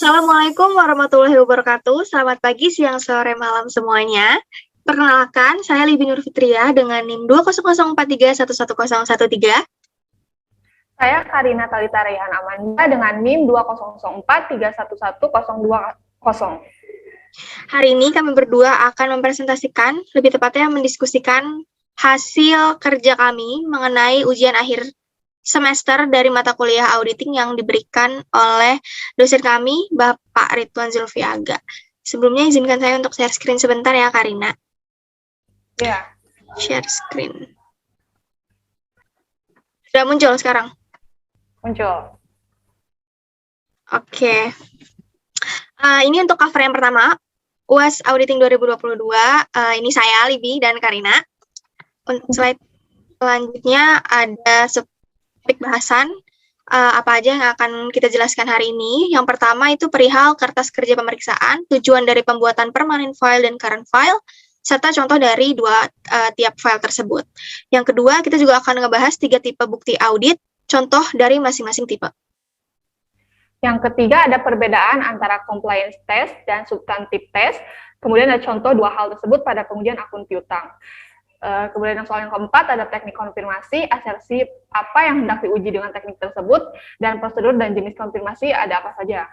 Assalamualaikum warahmatullahi wabarakatuh. Selamat pagi, siang, sore, malam semuanya. Perkenalkan, saya Libi Nur Fitria dengan NIM 20043111013. Saya Karina Talita Rehan Amanda dengan NIM 20043111020. Hari ini kami berdua akan mempresentasikan, lebih tepatnya mendiskusikan hasil kerja kami mengenai ujian akhir semester dari mata kuliah auditing yang diberikan oleh dosen kami, Bapak Ridwan Zulfiaga. Sebelumnya izinkan saya untuk share screen sebentar ya, Karina. Ya. Share screen. Sudah muncul sekarang? Muncul. Oke. Ini untuk cover yang pertama, UAS Auditing 2022. Ini saya, Libi, dan Karina. Untuk slide selanjutnya ada topik bahasan apa aja yang akan kita jelaskan hari ini. Yang pertama itu perihal kertas kerja pemeriksaan, tujuan dari pembuatan permanent file dan current file, serta contoh dari tiap file tersebut. Yang kedua, kita juga akan ngebahas 3 tipe bukti audit, contoh dari masing-masing tipe. Yang ketiga ada perbedaan antara compliance test dan substantive test. Kemudian ada contoh 2 hal tersebut pada pengujian akun piutang. Kemudian soal yang keempat ada teknik konfirmasi, asersi apa yang hendak diuji dengan teknik tersebut, dan prosedur dan jenis konfirmasi ada apa saja.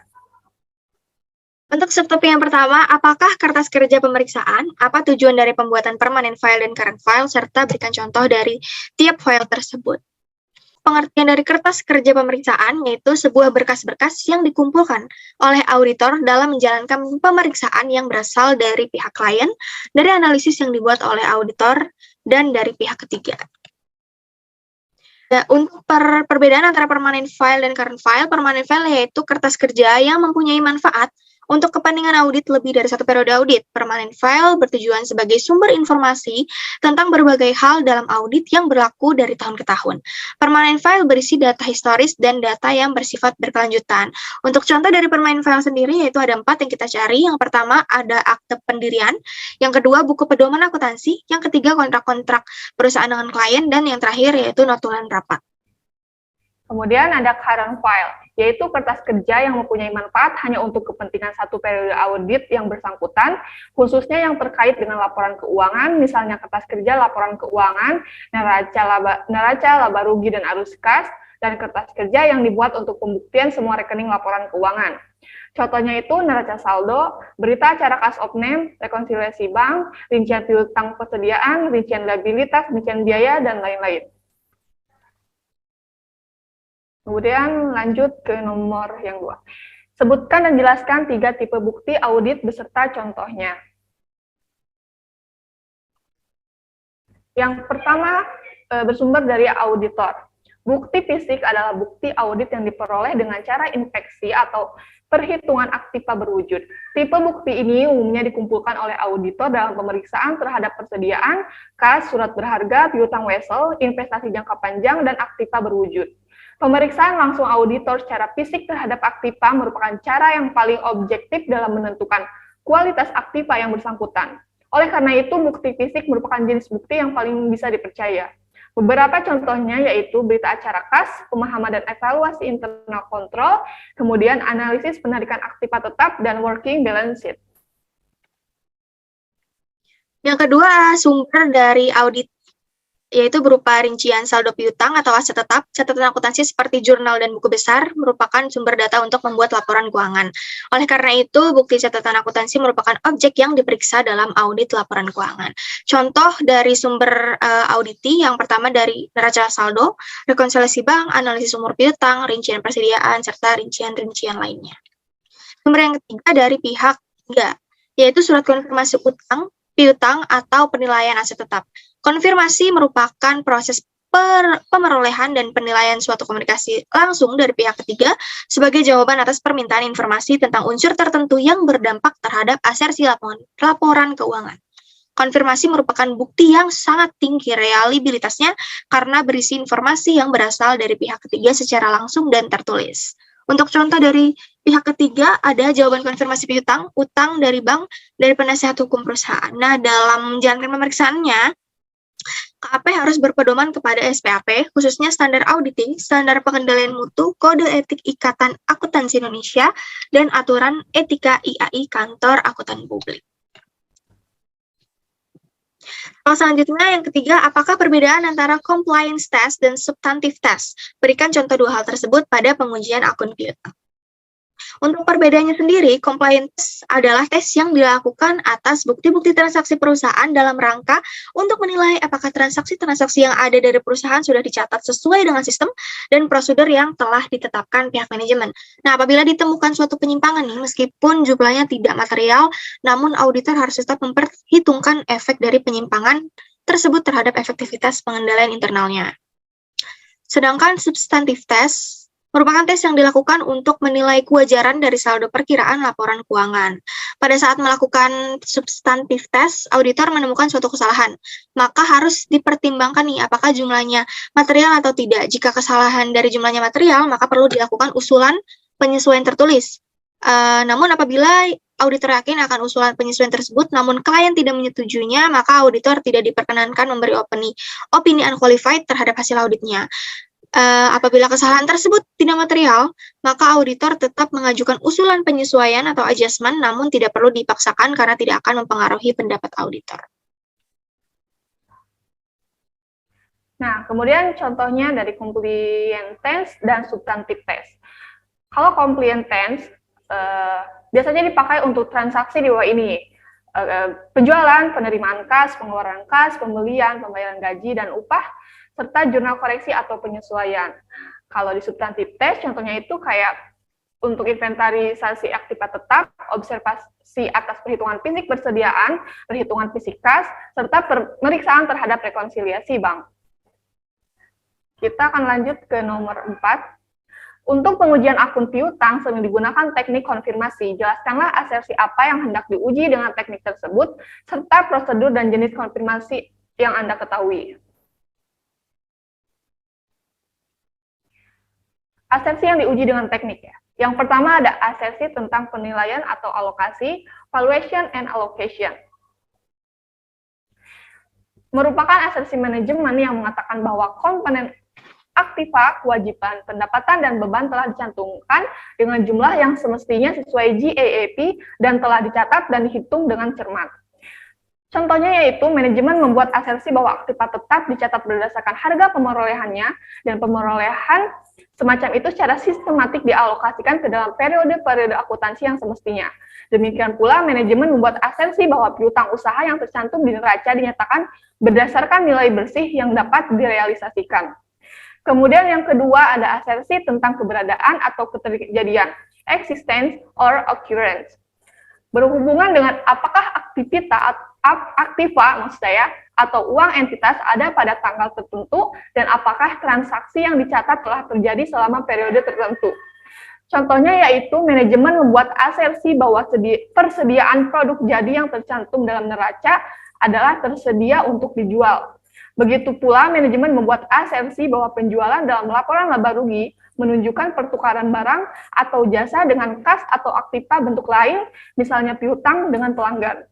Untuk subtopik yang pertama, apakah kertas kerja pemeriksaan, apa tujuan dari pembuatan permanent file dan current file, serta berikan contoh dari tiap file tersebut. Pengertian dari kertas kerja pemeriksaan yaitu sebuah berkas-berkas yang dikumpulkan oleh auditor dalam menjalankan pemeriksaan yang berasal dari pihak klien, dari analisis yang dibuat oleh auditor, dan dari pihak ketiga. Nah, untuk perbedaan antara permanent file dan current file yaitu kertas kerja yang mempunyai manfaat untuk kepentingan audit lebih dari 1 periode audit. Permanent file bertujuan sebagai sumber informasi tentang berbagai hal dalam audit yang berlaku dari tahun ke tahun. Permanent file berisi data historis dan data yang bersifat berkelanjutan. Untuk contoh dari permanent file sendiri yaitu ada 4 yang kita cari. Yang pertama ada akte pendirian, yang kedua buku pedoman akuntansi, yang ketiga kontrak-kontrak perusahaan dengan klien, dan yang terakhir yaitu notulen rapat. Kemudian ada current file, yaitu kertas kerja yang mempunyai manfaat hanya untuk kepentingan 1 periode audit yang bersangkutan, khususnya yang terkait dengan laporan keuangan, misalnya kertas kerja laporan keuangan, neraca laba rugi dan arus kas, dan kertas kerja yang dibuat untuk pembuktian semua rekening laporan keuangan. Contohnya itu neraca saldo, berita acara kas opname, rekonsiliasi bank, rincian piutang persediaan, rincian liabilitas, rincian biaya, dan lain-lain. Kemudian lanjut ke nomor yang 2. Sebutkan dan jelaskan 3 tipe bukti audit beserta contohnya. Yang pertama bersumber dari auditor. Bukti fisik adalah bukti audit yang diperoleh dengan cara inspeksi atau perhitungan aktiva berwujud. Tipe bukti ini umumnya dikumpulkan oleh auditor dalam pemeriksaan terhadap persediaan, kas, surat berharga, piutang wesel, investasi jangka panjang, dan aktiva berwujud. Pemeriksaan langsung auditor secara fisik terhadap aktiva merupakan cara yang paling objektif dalam menentukan kualitas aktiva yang bersangkutan. Oleh karena itu, bukti fisik merupakan jenis bukti yang paling bisa dipercaya. Beberapa contohnya yaitu berita acara kas, pemahaman dan evaluasi internal kontrol, kemudian analisis penarikan aktiva tetap, dan working balance sheet. Yang kedua, sumber dari audit yaitu berupa rincian saldo piutang atau aset tetap, catatan akuntansi seperti jurnal dan buku besar merupakan sumber data untuk membuat laporan keuangan. Oleh karena itu, bukti catatan akuntansi merupakan objek yang diperiksa dalam audit laporan keuangan. Contoh dari sumber auditi yang pertama dari neraca saldo, rekonsiliasi bank, analisis umur piutang, rincian persediaan, serta rincian-rincian lainnya. Sumber yang ketiga dari pihak ketiga, yaitu surat konfirmasi utang, piutang, atau penilaian aset tetap. Konfirmasi merupakan proses pemerolehan dan penilaian suatu komunikasi langsung dari pihak ketiga sebagai jawaban atas permintaan informasi tentang unsur tertentu yang berdampak terhadap asersi laporan keuangan. Konfirmasi merupakan bukti yang sangat tinggi reliabilitasnya karena berisi informasi yang berasal dari pihak ketiga secara langsung dan tertulis. Untuk contoh dari pihak ketiga ada jawaban konfirmasi piutang, utang dari bank, dari penasihat hukum perusahaan. Nah, dalam menjalankan pemeriksaannya, KAP harus berpedoman kepada SPAP, khususnya standar auditing, standar pengendalian mutu, kode etik Ikatan Akuntansi Indonesia, dan aturan etika IAI Kantor Akuntan Publik. Selanjutnya, yang ketiga, apakah perbedaan antara compliance test dan substantive test? Berikan contoh dua hal tersebut pada pengujian akun piutang. Untuk perbedaannya sendiri, compliance adalah tes yang dilakukan atas bukti-bukti transaksi perusahaan dalam rangka untuk menilai apakah transaksi-transaksi yang ada dari perusahaan sudah dicatat sesuai dengan sistem dan prosedur yang telah ditetapkan pihak manajemen. Nah, apabila ditemukan suatu penyimpangan nih, meskipun jumlahnya tidak material, namun auditor harus tetap memperhitungkan efek dari penyimpangan tersebut terhadap efektivitas pengendalian internalnya. Sedangkan substantive test merupakan tes yang dilakukan untuk menilai kewajaran dari saldo perkiraan laporan keuangan. Pada saat melakukan substantive test, auditor menemukan suatu kesalahan, maka harus dipertimbangkan nih apakah jumlahnya material atau tidak. Jika kesalahan dari jumlahnya material, maka perlu dilakukan usulan penyesuaian tertulis. Namun apabila auditor yakin akan usulan penyesuaian tersebut, namun klien tidak menyetujuinya, maka auditor tidak diperkenankan memberi opini unqualified terhadap hasil auditnya. Apabila kesalahan tersebut tidak material, maka auditor tetap mengajukan usulan penyesuaian atau adjustment, namun tidak perlu dipaksakan karena tidak akan mempengaruhi pendapat auditor. Nah, kemudian contohnya dari compliance test dan substantive test. Kalau compliance test, biasanya dipakai untuk transaksi di bawah ini. Penjualan, penerimaan kas, pengeluaran kas, pembelian, pembayaran gaji, dan upah, serta jurnal koreksi atau penyesuaian. Kalau di substantive test, contohnya itu kayak untuk inventarisasi aktiva tetap, observasi atas perhitungan fisik persediaan, perhitungan fisik kas, serta pemeriksaan terhadap rekonsiliasi bank. Kita akan lanjut ke nomor 4. Untuk pengujian akun piutang sering digunakan teknik konfirmasi. Jelaskanlah asersi apa yang hendak diuji dengan teknik tersebut, serta prosedur dan jenis konfirmasi yang Anda ketahui. Asersi yang diuji dengan teknik ya. Yang pertama ada asersi tentang penilaian atau alokasi, valuation and allocation. Merupakan asersi manajemen yang mengatakan bahwa komponen aktiva, kewajiban, pendapatan, dan beban telah dicantumkan dengan jumlah yang semestinya sesuai GAAP dan telah dicatat dan dihitung dengan cermat. Contohnya yaitu manajemen membuat asersi bahwa aktiva tetap dicatat berdasarkan harga pemerolehannya dan pemerolehan semacam itu secara sistematik dialokasikan ke dalam periode-periode akuntansi yang semestinya. Demikian pula manajemen membuat asersi bahwa piutang usaha yang tercantum di neraca dinyatakan berdasarkan nilai bersih yang dapat direalisasikan. Kemudian yang kedua ada asersi tentang keberadaan atau keterjadian, existence or occurrence. Berhubungan dengan apakah aktiva maksud saya atau uang entitas ada pada tanggal tertentu dan apakah transaksi yang dicatat telah terjadi selama periode tertentu. Contohnya yaitu manajemen membuat asersi bahwa persediaan produk jadi yang tercantum dalam neraca adalah tersedia untuk dijual. Begitu pula manajemen membuat asersi bahwa penjualan dalam laporan laba rugi menunjukkan pertukaran barang atau jasa dengan kas atau aktiva bentuk lain, misalnya piutang dengan pelanggan.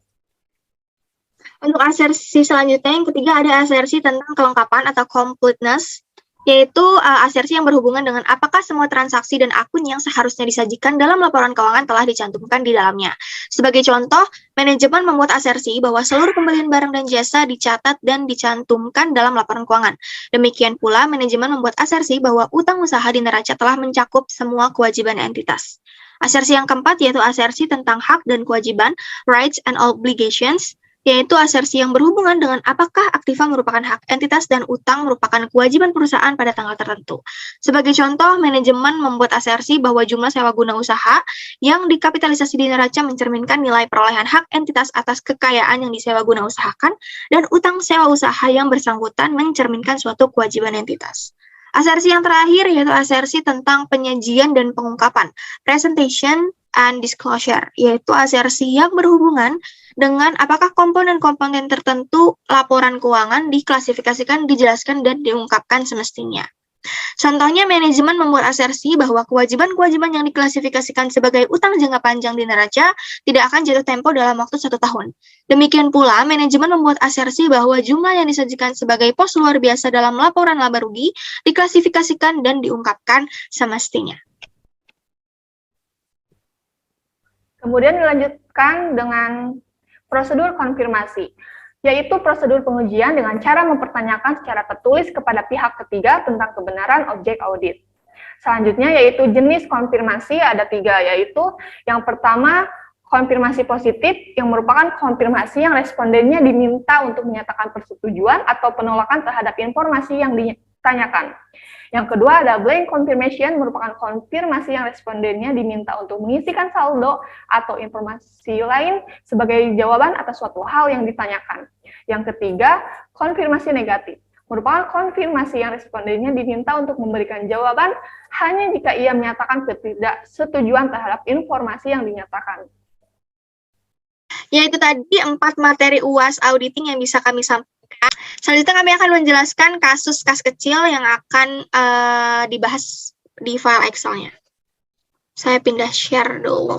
Untuk asersi selanjutnya, yang ketiga ada asersi tentang kelengkapan atau completeness, yaitu asersi yang berhubungan dengan apakah semua transaksi dan akun yang seharusnya disajikan dalam laporan keuangan telah dicantumkan di dalamnya. Sebagai contoh, manajemen membuat asersi bahwa seluruh pembelian barang dan jasa dicatat dan dicantumkan dalam laporan keuangan. Demikian pula, manajemen membuat asersi bahwa utang usaha di neraca telah mencakup semua kewajiban entitas. Asersi yang keempat yaitu asersi tentang hak dan kewajiban, rights and obligations, yaitu asersi yang berhubungan dengan apakah aktiva merupakan hak entitas dan utang merupakan kewajiban perusahaan pada tanggal tertentu. Sebagai contoh, manajemen membuat asersi bahwa jumlah sewa guna usaha yang dikapitalisasi di neraca mencerminkan nilai perolehan hak entitas atas kekayaan yang disewa guna usahakan, dan utang sewa usaha yang bersangkutan mencerminkan suatu kewajiban entitas. Asersi yang terakhir yaitu asersi tentang penyajian dan pengungkapan, presentation and disclosure, yaitu asersi yang berhubungan dengan apakah komponen-komponen tertentu laporan keuangan diklasifikasikan, dijelaskan, dan diungkapkan semestinya. Contohnya, manajemen membuat asersi bahwa kewajiban-kewajiban yang diklasifikasikan sebagai utang jangka panjang di neraca tidak akan jatuh tempo dalam waktu 1 tahun. Demikian pula, manajemen membuat asersi bahwa jumlah yang disajikan sebagai pos luar biasa dalam laporan laba rugi diklasifikasikan dan diungkapkan semestinya. Kemudian dilanjutkan dengan prosedur konfirmasi, yaitu prosedur pengujian dengan cara mempertanyakan secara tertulis kepada pihak ketiga tentang kebenaran objek audit. Selanjutnya yaitu jenis konfirmasi ada 3, yaitu yang pertama konfirmasi positif yang merupakan konfirmasi yang respondennya diminta untuk menyatakan persetujuan atau penolakan terhadap informasi yang ditanyakan. Yang kedua ada blank confirmation, merupakan konfirmasi yang respondennya diminta untuk mengisikan saldo atau informasi lain sebagai jawaban atas suatu hal yang ditanyakan. Yang ketiga, konfirmasi negatif, merupakan konfirmasi yang respondennya diminta untuk memberikan jawaban hanya jika ia menyatakan ketidaksetujuan terhadap informasi yang dinyatakan. Yaitu tadi 4 materi UAS auditing yang bisa kami sampaikan. Selanjutnya kami akan menjelaskan kasus kas kecil yang akan dibahas di file Excel-nya. Saya pindah share dulu.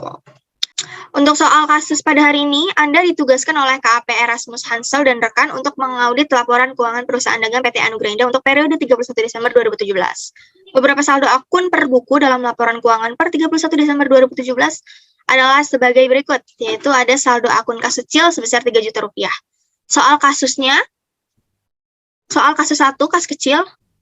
Untuk soal kasus pada hari ini, Anda ditugaskan oleh KAP Erasmus Hansel dan rekan untuk mengaudit laporan keuangan perusahaan dagang PT Anugrah Indah untuk periode 31 Desember 2017. Beberapa saldo akun per buku dalam laporan keuangan per 31 Desember 2017 adalah sebagai berikut, yaitu ada saldo akun kas kecil sebesar 3 juta rupiah. Soal kasus 1, kas kecil,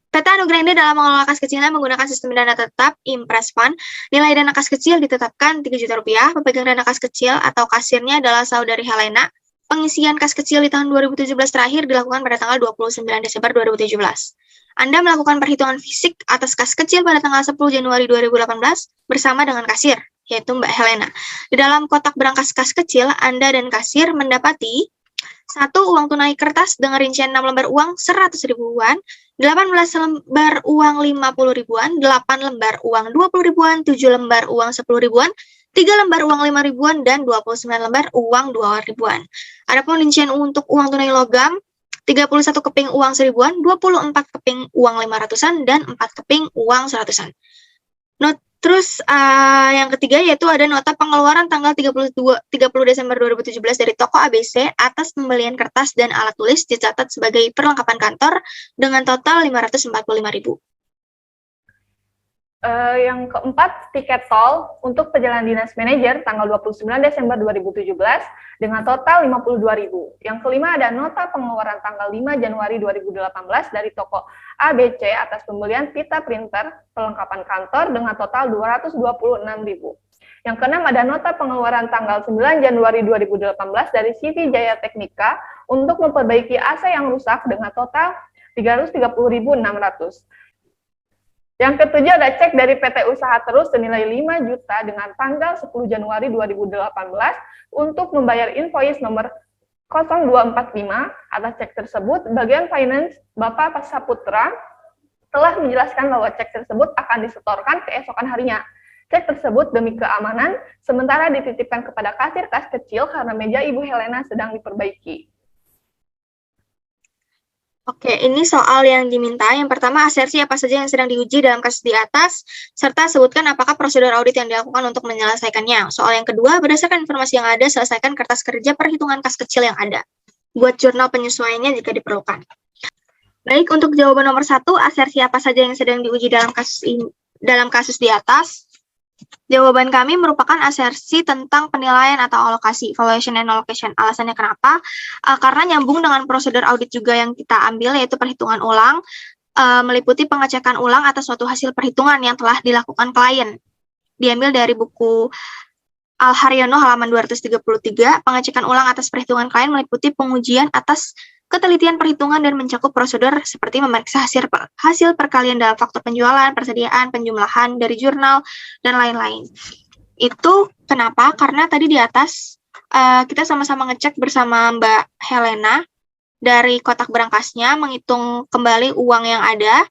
PT Anugrah Indah dalam mengelola kas kecilnya menggunakan sistem dana tetap Impress Fund. Nilai dana kas kecil ditetapkan 3 juta rupiah. Pemegang dana kas kecil atau kasirnya adalah saudari Helena. Pengisian kas kecil di tahun 2017 terakhir dilakukan pada tanggal 29 Desember 2017. Anda melakukan perhitungan fisik atas kas kecil pada tanggal 10 Januari 2018 bersama dengan kasir, yaitu Mbak Helena. Di dalam kotak berangkas kas kecil, Anda dan kasir mendapati 1. Uang tunai kertas dengan rincian 6 lembar uang 100 ribuan, 18 lembar uang 50 ribuan, 8 lembar uang 20 ribuan, 7 lembar uang 10 ribuan, 3 lembar uang 5 ribuan, dan 29 lembar uang 2 ribuan. Adapun rincian untuk uang tunai logam, 31 keping uang 1000-an, 24 keping uang 500-an, dan 4 keping uang 100-an. Terus yang ketiga yaitu ada nota pengeluaran tanggal 30 Desember 2017 dari toko ABC atas pembelian kertas dan alat tulis dicatat sebagai perlengkapan kantor dengan total 545.000. Yang keempat, tiket tol untuk perjalanan dinas manajer tanggal 29 Desember 2017 dengan total 52.000. Yang kelima ada nota pengeluaran tanggal 5 Januari 2018 dari toko ABC atas pembelian pita printer perlengkapan kantor dengan total 226.000. Yang keenam ada nota pengeluaran tanggal 9 Januari 2018 dari CV Jaya Teknika untuk memperbaiki AC yang rusak dengan total 330.600. Yang ketujuh ada cek dari PT Usaha Terus senilai 5 juta dengan tanggal 10 Januari 2018 untuk membayar invoice nomor 0245. Atas cek tersebut, bagian finance Bapak Saputra telah menjelaskan bahwa cek tersebut akan disetorkan keesokan harinya. Cek tersebut demi keamanan, sementara dititipkan kepada kasir kas kecil karena meja Ibu Helena sedang diperbaiki. Oke, ini soal yang diminta. Yang pertama, asersi apa saja yang sedang diuji dalam kasus di atas, serta sebutkan apakah prosedur audit yang dilakukan untuk menyelesaikannya. Soal yang kedua, berdasarkan informasi yang ada, selesaikan kertas kerja perhitungan kas kecil yang ada. Buat jurnal penyesuaiannya jika diperlukan. Baik, untuk jawaban nomor 1, asersi apa saja yang sedang diuji dalam kasus di atas. Jawaban kami merupakan asersi tentang penilaian atau alokasi, valuation and allocation. Alasannya kenapa? Karena nyambung dengan prosedur audit juga yang kita ambil, yaitu perhitungan ulang, meliputi pengecekan ulang atas suatu hasil perhitungan yang telah dilakukan klien. Diambil dari buku Al-Haryono halaman 233, pengecekan ulang atas perhitungan klien meliputi pengujian atas ketelitian perhitungan dan mencakup prosedur seperti memeriksa hasil perkalian dalam faktor penjualan, persediaan, penjumlahan dari jurnal, dan lain-lain. Itu kenapa? Karena tadi di atas kita sama-sama ngecek bersama Mbak Helena dari kotak berangkasnya, menghitung kembali uang yang ada,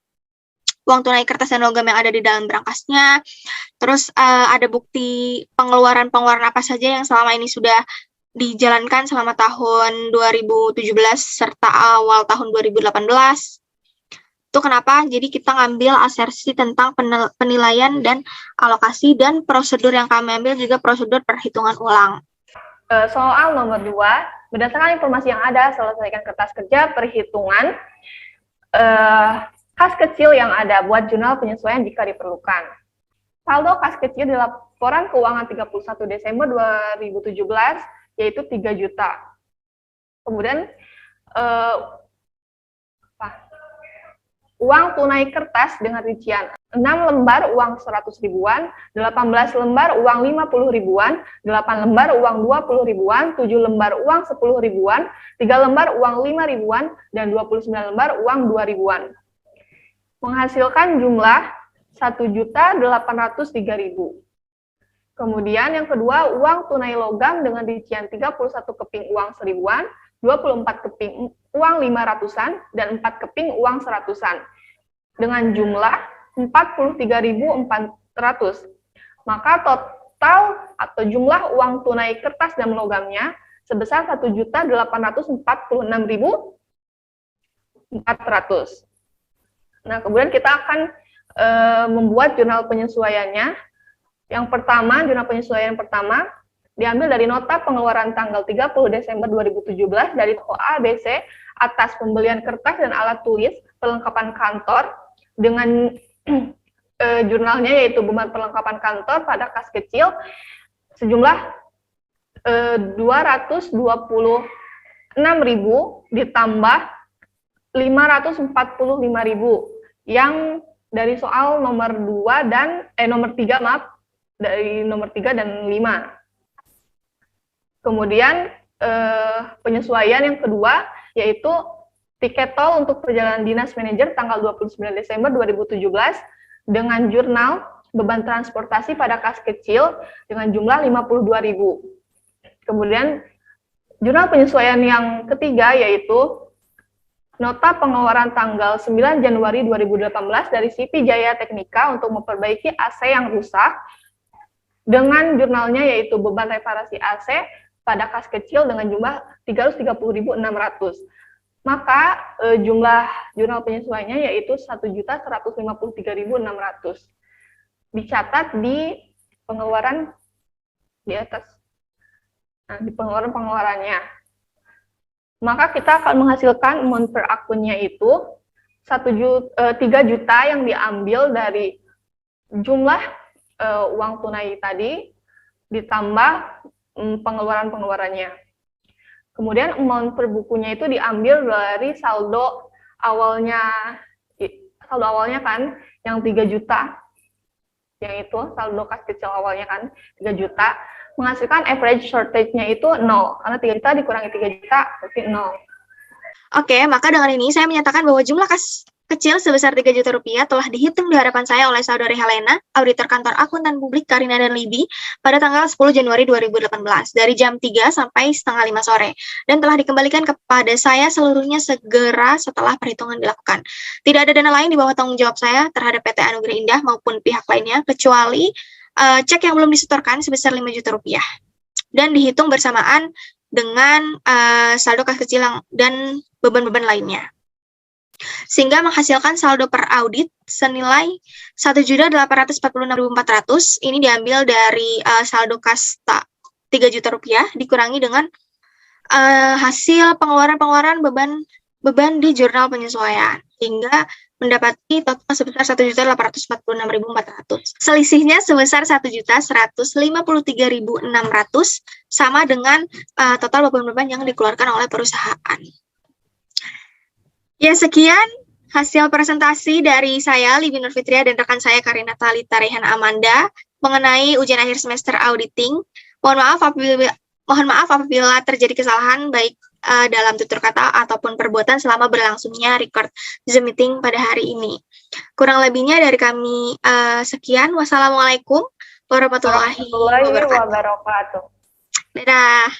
uang tunai kertas dan logam yang ada di dalam berangkasnya, terus ada bukti pengeluaran-pengeluaran apa saja yang selama ini sudah dijalankan selama tahun 2017 serta awal tahun 2018. Itu kenapa jadi kita ngambil asersi tentang penilaian dan alokasi, dan prosedur yang kami ambil juga prosedur perhitungan ulang. Soal nomor 2, berdasarkan informasi yang ada, selesaikan kertas kerja perhitungan kas kecil yang ada, buat jurnal penyesuaian jika diperlukan. Saldo kas kecil di laporan keuangan 31 Desember 2017 yaitu 3 juta. Kemudian uang tunai kertas dengan rincian 6 lembar uang 100 ribuan, 18 lembar uang 50 ribuan, 8 lembar uang 20 ribuan, 7 lembar uang 10 ribuan, 3 lembar uang 5 ribuan, dan 29 lembar uang 2 ribuan. Menghasilkan jumlah 1.803.000. Kemudian yang kedua, uang tunai logam dengan rincian 31 keping uang 1000-an, 24 keping uang 500-an, dan 4 keping uang 100-an. Dengan jumlah 43.400. Maka total atau jumlah uang tunai kertas dan logamnya sebesar 1.806.400. Nah, kemudian kita akan membuat jurnal penyesuaiannya. Yang pertama, jurnal penyesuaian pertama diambil dari nota pengeluaran tanggal 30 Desember 2017 dari toko ABC atas pembelian kertas dan alat tulis perlengkapan kantor dengan jurnalnya yaitu beban perlengkapan kantor pada kas kecil sejumlah 225.000 ditambah 545.000 yang dari soal nomor 2 dan nomor 3 dari nomor 3 dan 5. Kemudian penyesuaian yang kedua yaitu tiket tol untuk perjalanan dinas manajer tanggal 29 Desember 2017 dengan jurnal beban transportasi pada kas kecil dengan jumlah 52.000. Kemudian jurnal penyesuaian yang ketiga yaitu nota pengeluaran tanggal 9 Januari 2018 dari CP Jaya Teknika untuk memperbaiki AC yang rusak dengan jurnalnya yaitu beban reparasi AC pada kas kecil dengan jumlah 330.600. Maka jumlah jurnal penyesuaiannya yaitu 1.153.600. Dicatat di pengeluaran di atas. Nah, di pengeluarannya. Maka kita akan menghasilkan amount per akunnya itu 3 juta yang diambil dari jumlah uang tunai tadi ditambah pengeluarannya. Kemudian amount per bukunya itu diambil dari saldo awalnya kan yang 3 juta. Yang itu saldo kas kecil awalnya kan 3 juta, menghasilkan average shortage-nya itu 0. Karena 3 juta dikurangi 3 juta berarti 0. Oke, maka dengan ini saya menyatakan bahwa jumlah kas kecil sebesar 3 juta rupiah telah dihitung di hadapan saya oleh saudari Helena, auditor kantor akuntan publik Karina dan Libi pada tanggal 10 Januari 2018 dari jam 3 sampai setengah 5 sore dan telah dikembalikan kepada saya seluruhnya segera setelah perhitungan dilakukan. Tidak ada dana lain di bawah tanggung jawab saya terhadap PT Anugerah Indah maupun pihak lainnya kecuali cek yang belum disetorkan sebesar 5 juta rupiah dan dihitung bersamaan dengan saldo kas kecil dan beban-beban lainnya. Sehingga menghasilkan saldo per audit senilai 1.846.400. Ini diambil dari saldo kas 3 juta rupiah dikurangi dengan hasil pengeluaran beban di jurnal penyesuaian hingga mendapati total sebesar 1.846.400. Selisihnya sebesar 1.153.600 sama dengan total beban-beban yang dikeluarkan oleh perusahaan. Ya, sekian hasil presentasi dari saya, Libi Nurfitria, dan rekan saya, Karina Talita Rehan Amanda, mengenai ujian akhir semester auditing. Mohon maaf apabila terjadi kesalahan, baik dalam tutur kata ataupun perbuatan selama berlangsungnya record Zoom meeting pada hari ini. Kurang lebihnya dari kami sekian. Wassalamualaikum warahmatullahi wabarakatuh. Dadah.